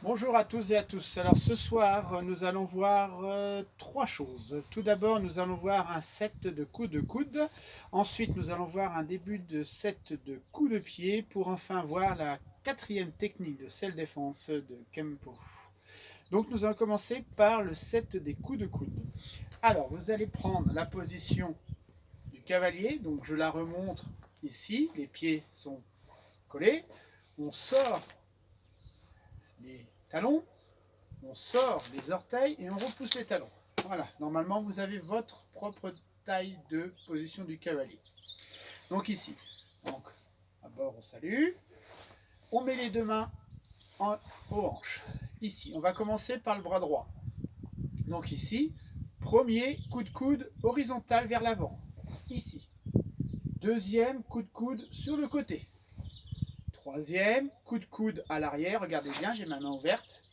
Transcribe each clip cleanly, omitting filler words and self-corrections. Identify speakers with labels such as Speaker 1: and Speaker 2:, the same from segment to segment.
Speaker 1: Bonjour à tous et à tous. Alors ce soir, nous allons voir trois choses. Tout d'abord, nous allons voir un set de coups de coude. Ensuite, nous allons voir un début de set de coups de pied pour enfin voir la quatrième technique de self-défense de Kempo. Donc nous allons commencer par le set des coups de coude. Alors, vous allez prendre la position du cavalier. Donc je la remontre ici. Les pieds sont collés. On sort les talons. On sort les orteils et on repousse les talons. Voilà, normalement vous avez votre propre taille de position du cavalier. Donc ici, donc d'abord on salue, on met les deux mains aux hanches. Ici, on va commencer par le bras droit. Donc ici, premier coup de coude horizontal vers l'avant. Ici, deuxième coup de coude sur le côté. Troisième coup de coude à l'arrière, regardez bien, j'ai ma main ouverte.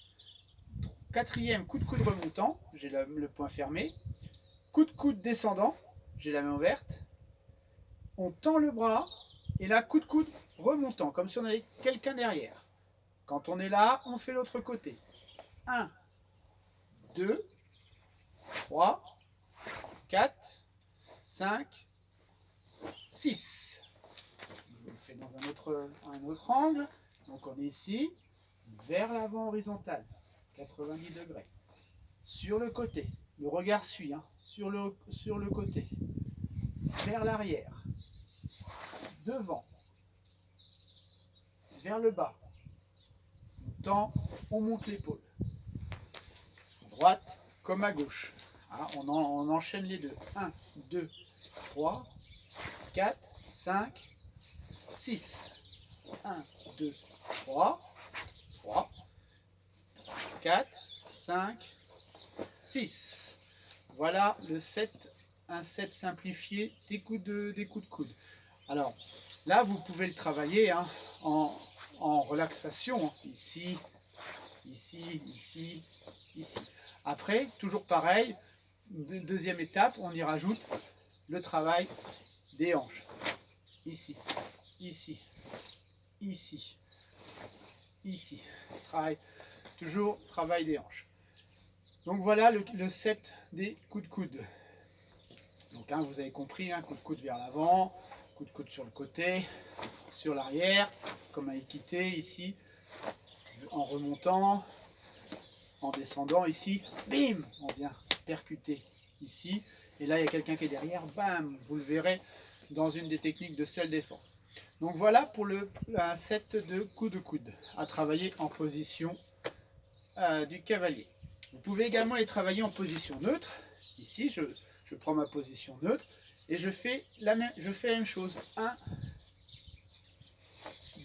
Speaker 1: Quatrième coup de coude remontant, j'ai le poing fermé. Coup de coude descendant, j'ai la main ouverte. On tend le bras et là, coup de coude remontant, comme si on avait quelqu'un derrière. Quand on est là, on fait l'autre côté. 1, 2, 3, 4, 5, 6. On le fait dans un autre angle. Donc on est ici, vers l'avant horizontal, 90 degrés. Sur le côté, le regard suit, hein, sur le côté. Vers l'arrière, devant, vers le bas. On tend, on monte l'épaule. À droite comme à gauche. Ah, on enchaîne les deux. 1, 2, 3, 4, 5, 6. 1, 2, 3, 3, 4, 5, 6. Voilà le set, un set simplifié des coups de coude. Alors là, vous pouvez le travailler hein, en relaxation. Ici, ici, ici, ici. Après, toujours pareil, deuxième étape, on y rajoute le travail des hanches. Ici, ici, ici, ici. Toujours travail des hanches. Donc voilà le set des coups de coude. Donc hein, vous avez compris, coup de coude vers l'avant, coup de coude sur le côté, sur l'arrière, comme à équité ici, en remontant, en descendant ici, bim, on vient percuter ici, et là il y a quelqu'un qui est derrière, bam, vous le verrez dans une des techniques de self-défense. Donc voilà pour un set de coups de coude à travailler en position du cavalier. Vous pouvez également les travailler en position neutre. Ici, je prends ma position neutre et je fais la même chose. 1,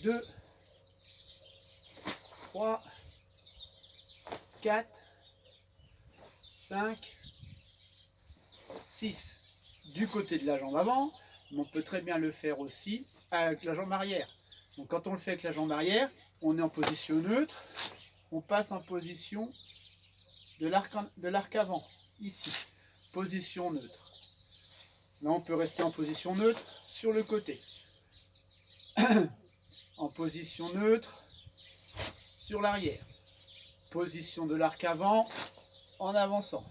Speaker 1: 2, 3, 4, 5, 6. Du côté de la jambe avant, mais on peut très bien le faire aussi avec la jambe arrière. Donc quand on le fait avec la jambe arrière, on est en position neutre, on passe en position de l'arc avant, ici, position neutre. Là on peut rester en position neutre sur le côté. En position neutre sur l'arrière. Position de l'arc avant en avançant.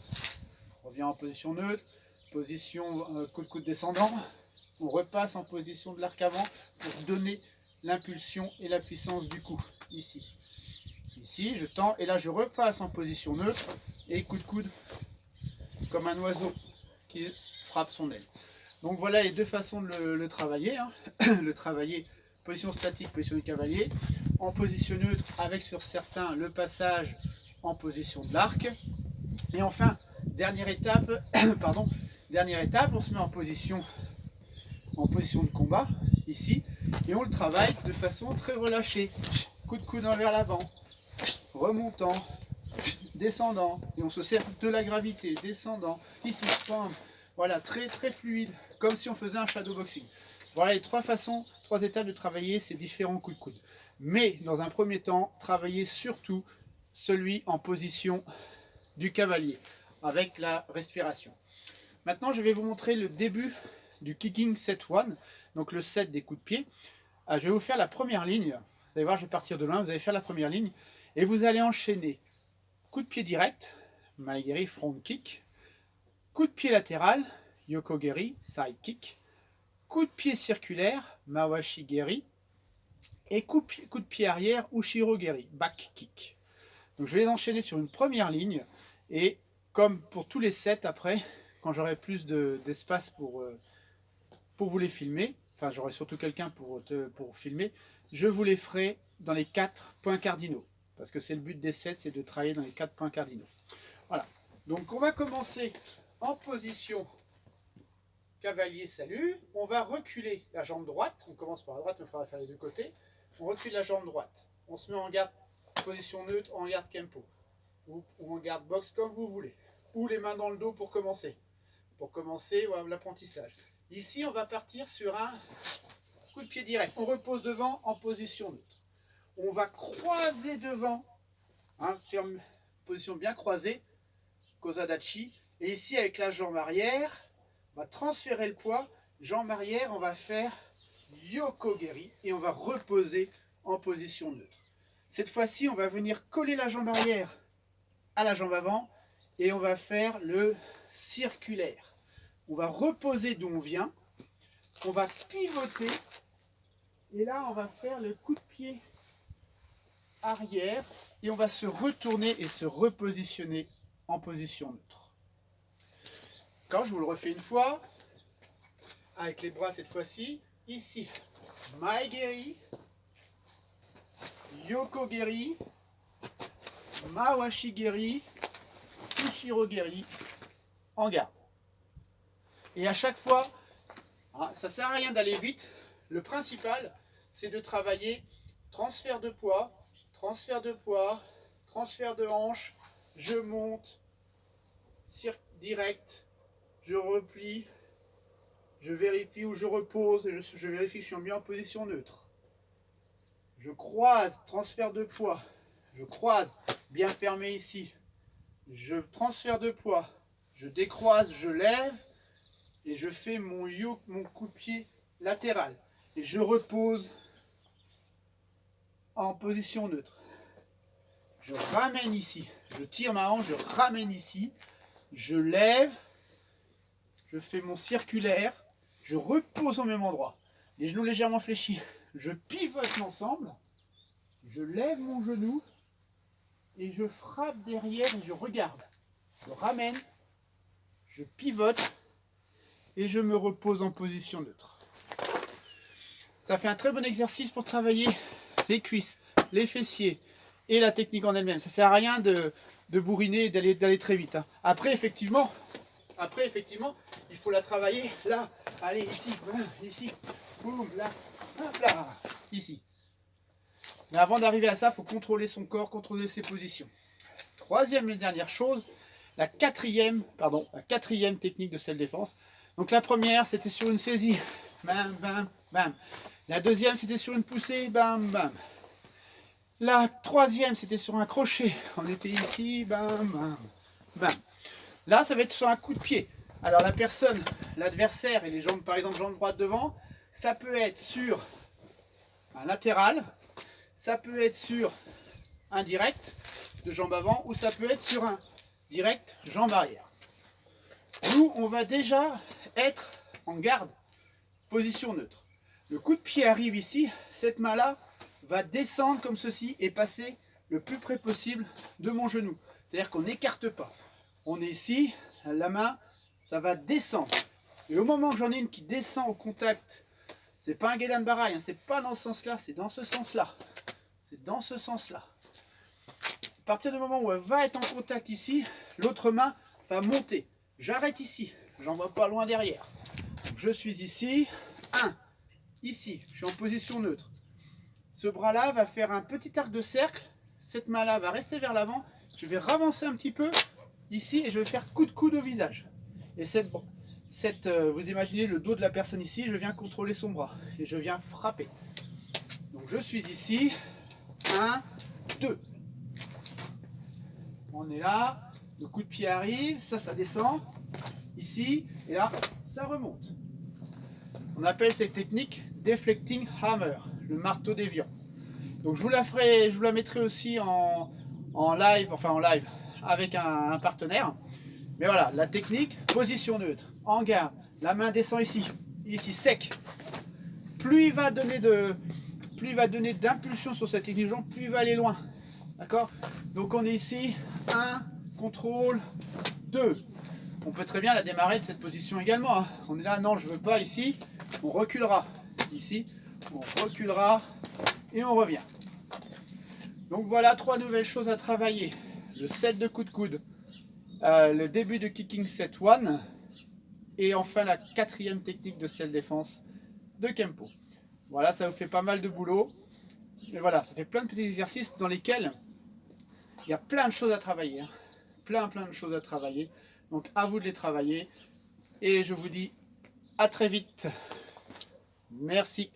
Speaker 1: On revient en position neutre, position coup de coude descendant. On repasse en position de l'arc avant pour donner l'impulsion et la puissance du coup. Ici. Ici, je tends et là je repasse en position neutre et coup de coude comme un oiseau qui frappe son aile. Donc voilà les deux façons de le travailler. Hein. Le travailler position statique, position du cavalier, en position neutre avec sur certains le passage en position de l'arc. Et enfin, dernière étape, on se met en position de combat, ici, et on le travaille de façon très relâchée. Coup de coude vers l'avant, remontant, descendant, et on se sert de la gravité, descendant, ici, bam. Voilà, très très fluide, comme si on faisait un shadow boxing. Voilà les trois étapes de travailler ces différents coups de coude. Mais dans un premier temps, travaillez surtout celui en position du cavalier, avec la respiration. Maintenant, je vais vous montrer le début du kicking set 1, donc le set des coups de pied. Je vais vous faire la première ligne. Vous allez voir, je vais partir de loin, vous allez faire la première ligne. Et vous allez enchaîner coup de pied direct, Maegeri front kick, coup de pied latéral, Yokogeri side kick, coup de pied circulaire, Mawashi Geri, et coup de pied arrière, Ushiro Geri, back kick. Donc je vais les enchaîner sur une première ligne, et comme pour tous les sets après, quand j'aurai plus d'espace pour vous les filmer, enfin j'aurai surtout quelqu'un pour filmer, je vous les ferai dans les 4 points cardinaux. Parce que c'est le but des sets, c'est de travailler dans les 4 points cardinaux. Voilà. Donc on va commencer en position cavalier salut. On va reculer la jambe droite. On commence par la droite, mais il faudra faire les deux côtés. On recule la jambe droite. On se met en garde position neutre, en garde kempo. Ou en garde box, comme vous voulez. Ou les mains dans le dos pour commencer. Pour commencer l'apprentissage. Ici, on va partir sur un coup de pied direct. On repose devant en position neutre. On va croiser devant, position bien croisée, Kozadachi. Et ici, avec la jambe arrière, on va transférer le poids. Jambe arrière, on va faire Yokogeri et on va reposer en position neutre. Cette fois-ci, on va venir coller la jambe arrière à la jambe avant et on va faire le circulaire. On va reposer d'où on vient, on va pivoter et là, on va faire le coup de pied arrière et on va se retourner et se repositionner en position neutre. Quand je vous le refais une fois, avec les bras cette fois-ci, ici, Maegeri, Yokogeri, Mawashi-geri, Ushiro-geri, en garde. Et à chaque fois, ça ne sert à rien d'aller vite, le principal c'est de travailler transfert de poids, transfert de hanche, je monte, direct, je replie, je vérifie où je repose, et je vérifie que je suis bien en position neutre. Je croise, transfert de poids, je croise, bien fermé ici, je transfère de poids, je décroise, je lève, et je fais mon coup de pied latéral. Et je repose en position neutre. Je ramène ici, je tire ma hanche, je ramène ici, je lève, je fais mon circulaire, je repose au même endroit, les genoux légèrement fléchis, je pivote l'ensemble, je lève mon genou et je frappe derrière et je regarde. Je ramène, je pivote et je me repose en position neutre. Ça fait un très bon exercice pour travailler les cuisses, les fessiers et la technique en elle-même. Ça ne sert à rien de bourriner et d'aller très vite. Après, effectivement, il faut la travailler là, allez, ici, boum, là, hop là, ici. Mais avant d'arriver à ça, il faut contrôler son corps, contrôler ses positions. Troisième et dernière chose, la quatrième technique de self-défense. Donc la première, c'était sur une saisie, bam, bam, bam. La deuxième, c'était sur une poussée, bam, bam. La troisième, c'était sur un crochet. On était ici, bam, bam, bam. Là, ça va être sur un coup de pied. Alors la personne, l'adversaire et les jambes, par exemple, jambes droites devant, ça peut être sur un latéral, ça peut être sur un direct de jambe avant ou ça peut être sur un direct jambe arrière. Nous, on va déjà être en garde, position neutre. Le coup de pied arrive ici, cette main-là va descendre comme ceci et passer le plus près possible de mon genou. C'est-à-dire qu'on n'écarte pas. On est ici, la main, ça va descendre. Et au moment que j'en ai une qui descend au contact, c'est pas un Gedan Barai, c'est pas dans ce sens-là, c'est dans ce sens-là. C'est dans ce sens-là. À partir du moment où elle va être en contact ici, l'autre main va monter. J'arrête ici, j'en vois pas loin derrière. Donc je suis ici, ici, je suis en position neutre. Ce bras-là va faire un petit arc de cercle, cette main-là va rester vers l'avant, je vais ravancer un petit peu ici et je vais faire coup de coude au visage. Et vous imaginez le dos de la personne ici, je viens contrôler son bras et je viens frapper. Donc je suis ici, 1, 2. On est là, le coup de pied arrive, ça descend, ici, et là, ça remonte. On appelle cette technique deflecting hammer, le marteau déviant. Donc je vous la mettrai aussi en live, enfin en live, avec un partenaire. Mais voilà, la technique, position neutre, en garde, la main descend ici, ici sec. Plus il va donner d'impulsion sur cette technique de jambe, plus il va aller loin. D'accord? Donc on est ici, 1, contrôle, 2. On peut très bien la démarrer de cette position également. Hein. On est là, non, je ne veux pas ici. On reculera. Ici, on reculera et on revient. Donc voilà 3 nouvelles choses à travailler. Le set de coups de coude, le début de kicking set 1 et enfin la 4e technique de self-défense de Kempo. Voilà, ça vous fait pas mal de boulot. Et voilà, ça fait plein de petits exercices dans lesquels il y a plein de choses à travailler. Hein. Plein de choses à travailler. Donc à vous de les travailler. Et je vous dis à très vite. Merci.